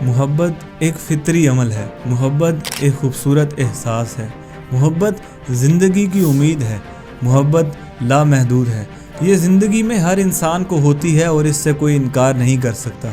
محبت ایک فطری عمل ہے، محبت ایک خوبصورت احساس ہے، محبت زندگی کی امید ہے، محبت لامحدود ہے۔ یہ زندگی میں ہر انسان کو ہوتی ہے اور اس سے کوئی انکار نہیں کر سکتا۔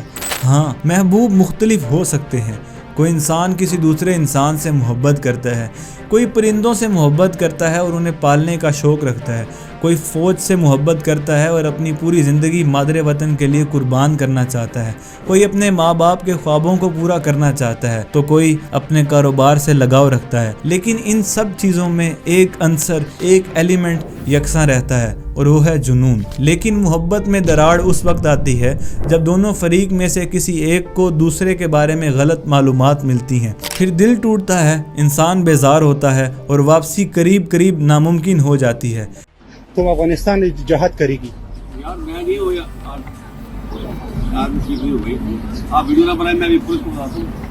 ہاں، محبوب مختلف ہو سکتے ہیں۔ کوئی انسان کسی دوسرے انسان سے محبت کرتا ہے، کوئی پرندوں سے محبت کرتا ہے اور انہیں پالنے کا شوق رکھتا ہے، کوئی فوج سے محبت کرتا ہے اور اپنی پوری زندگی مادر وطن کے لیے قربان کرنا چاہتا ہے، کوئی اپنے ماں باپ کے خوابوں کو پورا کرنا چاہتا ہے تو کوئی اپنے کاروبار سے لگاؤ رکھتا ہے۔ لیکن ان سب چیزوں میں ایک عنصر، ایک ایلیمنٹ یکساں رہتا ہے اور وہ ہے جنون۔ لیکن محبت میں دراڑ اس وقت آتی ہے جب دونوں فریق میں سے کسی ایک کو دوسرے کے بارے میں غلط معلومات ملتی ہیں، پھر دل ٹوٹتا ہے، انسان بیزار ہوتا ہے اور واپسی قریب قریب ناممکن ہو جاتی ہے۔ تم افغانستان جہاد کرے گی؟ یار میں نہیں ہو آپ ویڈیو نہ بنائیں، میں بھی پولیس کو بتاتا ہوں۔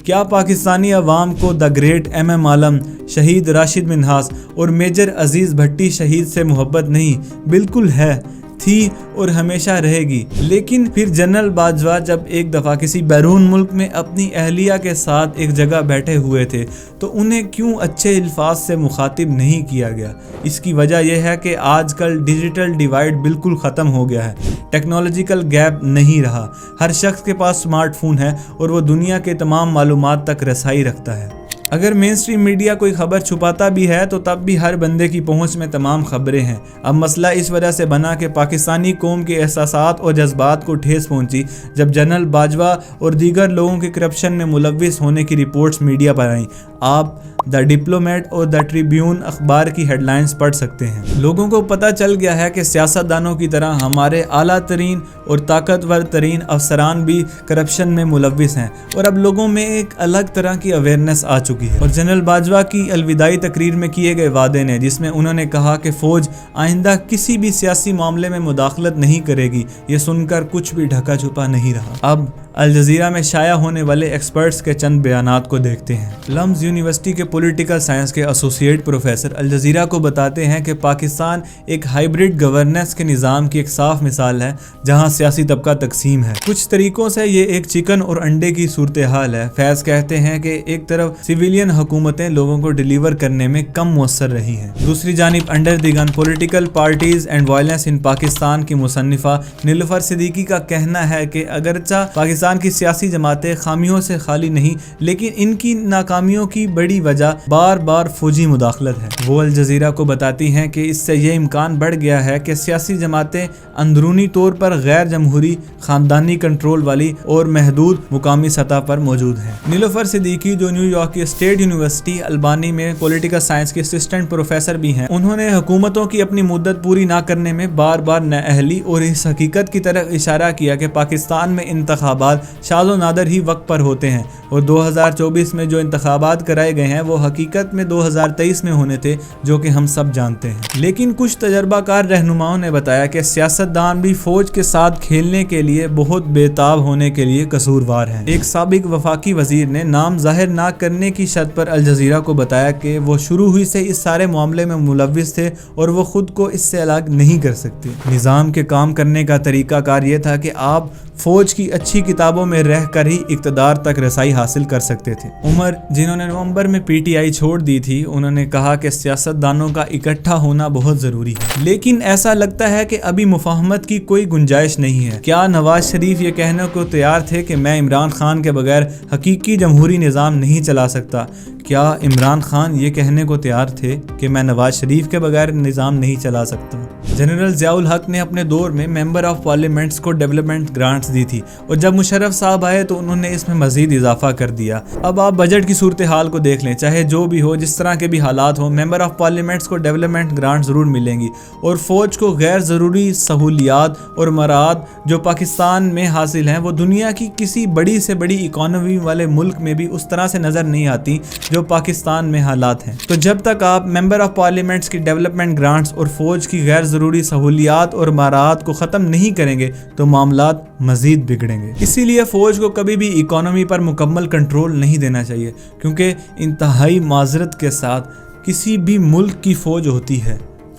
کیا پاکستانی عوام کو دا گریٹ MM عالم، شہید راشد منہاس اور میجر عزیز بھٹی شہید سے محبت نہیں؟ بالکل ہے، تھی اور ہمیشہ رہے گی۔ لیکن پھر جنرل باجوہ جب ایک دفعہ کسی بیرون ملک میں اپنی اہلیہ کے ساتھ ایک جگہ بیٹھے ہوئے تھے تو انہیں کیوں اچھے الفاظ سے مخاطب نہیں کیا گیا؟ اس کی وجہ یہ ہے کہ آج کل ڈیجیٹل ڈیوائیڈ بالکل ختم ہو گیا ہے، ٹیکنالوجیکل گیپ نہیں رہا، ہر شخص کے پاس سمارٹ فون ہے اور وہ دنیا کے تمام معلومات تک رسائی رکھتا ہے۔ اگر مین اسٹریم میڈیا کوئی خبر چھپاتا بھی ہے تو تب بھی ہر بندے کی پہنچ میں تمام خبریں ہیں۔ اب مسئلہ اس وجہ سے بنا کہ پاکستانی قوم کے احساسات اور جذبات کو ٹھیس پہنچی جب جنرل باجوہ اور دیگر لوگوں کے کرپشن میں ملوث ہونے کی رپورٹس میڈیا پر آئیں۔ آپ دا ڈپلومیٹ اور دا ٹریبیون اخبار کی ہیڈ لائنز پڑھ سکتے ہیں۔ لوگوں کو پتہ چل گیا ہے کہ سیاستدانوں کی طرح ہمارے اعلیٰ ترین اور طاقتور ترین افسران بھی کرپشن میں ملوث ہیں، اور اب لوگوں میں ایک الگ طرح کی اویئرنیس آ چکی ہے۔ اور جنرل باجوہ کی الوداعی تقریر میں کیے گئے وعدے نے، جس میں انہوں نے کہا کہ فوج آئندہ کسی بھی سیاسی معاملے میں مداخلت نہیں کرے گی، یہ سن کر کچھ بھی ڈھکا چھپا نہیں رہا۔ اب الجزیرہ میں شائع ہونے والے ایکسپرٹس کے چند بیانات کو دیکھتے ہیں۔ لمز یونیورسٹی کے پولیٹیکل سائنس کے ایسوسیٹ پروفیسر الجزیرہ کو بتاتے ہیں کہ پاکستان ایک ہائبرڈ گورننس کے نظام کی ایک صاف مثال ہے جہاں سیاسی طبقہ تقسیم ہے۔ کچھ طریقوں سے یہ ایک چکن اور انڈے کی صورتحال ہے۔ فیض کہتے ہیں کہ ایک طرف سویلین حکومتیں لوگوں کو ڈیلیور کرنے میں کم مؤثر رہی ہیں، دوسری جانب under the gun political parties and violence in Pakistan کی مصنفہ نیلوفر صدیقی کا کہنا ہے کہ اگرچہ پاکستان کی سیاسی جماعتیں خامیوں سے خالی نہیں، لیکن ان کی ناکامیوں کی بڑی وجہ بار بار فوجی مداخلت ہے۔ وہ الجزیرہ کو بتاتی ہیں کہ اس سے یہ امکان بڑھ گیا ہے کہ سیاسی جماعتیں اندرونی طور پر غیر جمہوری، خاندانی کنٹرول والی اور محدود مقامی سطح پر موجود ہیں۔ نیلوفر صدیقی جو نیو یارک کی اسٹیٹ یونیورسٹی البانی میں پولیٹیکل سائنس کے اسسٹنٹ پروفیسر بھی ہیں، انہوں نے حکومتوں کی اپنی مدت پوری نہ کرنے میں بار بار نااہلی اور اس حقیقت کی طرف اشارہ کیا کہ پاکستان میں انتخابات شاذ و نادر ہی وقت پر ہوتے ہیں، اور 2024 میں جو انتخابات کرائے گئے ہیں وہ حقیقت میں 2023 میں ہونے تھے، جو کہ ہم سب جانتے ہیں۔ لیکن کچھ تجربہ کار رہنماؤں نے بتایا کہ سیاستدان بھی فوج کے ساتھ کھیلنے کے لیے بہت بےتاب ہونے کے لیے قصوروار ہیں۔ ایک سابق وفاقی وزیر نے نام ظاہر نہ کرنے کی شرط پر الجزیرہ کو بتایا کہ وہ شروع ہی سے اس سارے معاملے میں ملوث تھے اور وہ خود کو اس سے الگ نہیں کر سکتے۔ نظام کے کام کرنے کا طریقہ کار یہ تھا کہ آپ فوج کی اچھی کتابوں میں رہ کر ہی اقتدار تک رسائی حاصل کر سکتے تھے۔ عمر، جنہوں نے نومبر میں PTI چھوڑ دی تھی، انہوں نے کہا کہ سیاستدانوں کا اکٹھا ہونا بہت ضروری ہے، لیکن ایسا لگتا ہے کہ ابھی مفاہمت کی کوئی گنجائش نہیں ہے۔ کیا نواز شریف یہ کہنے کو تیار تھے کہ میں عمران خان کے بغیر حقیقی جمہوری نظام نہیں چلا سکتا؟ کیا عمران خان یہ کہنے کو تیار تھے کہ میں نواز شریف کے بغیر نظام نہیں چلا سکتا؟ جنرل ضیاء الحق نے اپنے دور میں ممبر آف پارلیمنٹس کو ڈیولپمنٹ گرانٹس دی تھی، اور جب مشرف صاحب آئے تو انہوں نے اس میں مزید اضافہ کر دیا۔ اب آپ بجٹ کی صورتحال کو دیکھ لیں، چاہے جو بھی ہو، جس طرح کے بھی حالات ہوں، ممبر آف پارلیمنٹس کو ڈیولپمنٹ گرانٹ ضرور ملیں گی، اور فوج کو غیر ضروری سہولیات اور مراعات جو پاکستان میں حاصل ہیں وہ دنیا کی کسی بڑی سے بڑی اکانومی والے ملک میں بھی اس طرح سے نظر نہیں آتی جو پاکستان میں حالات ہیں۔ تو جب تک آپ ممبر آف پارلیمنٹس کی ڈیولپمنٹ گرانٹس اور فوج کی غیر ضروری سہولیات اور مراعات کو ختم نہیں کریں گے تو معاملات مزید بگڑیں گے۔ اسی لیے فوج کو کبھی بھی اکانومی پر مکمل کنٹرول نہیں دینا چاہیے، کیونکہ انتہائی معذرت کے ساتھ کسی بھی ملک کی فوج ہوتی ہے،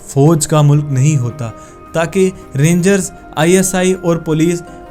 فوج کا ملک نہیں ہوتا، تاکہ رینجرز، ISI اور پولیس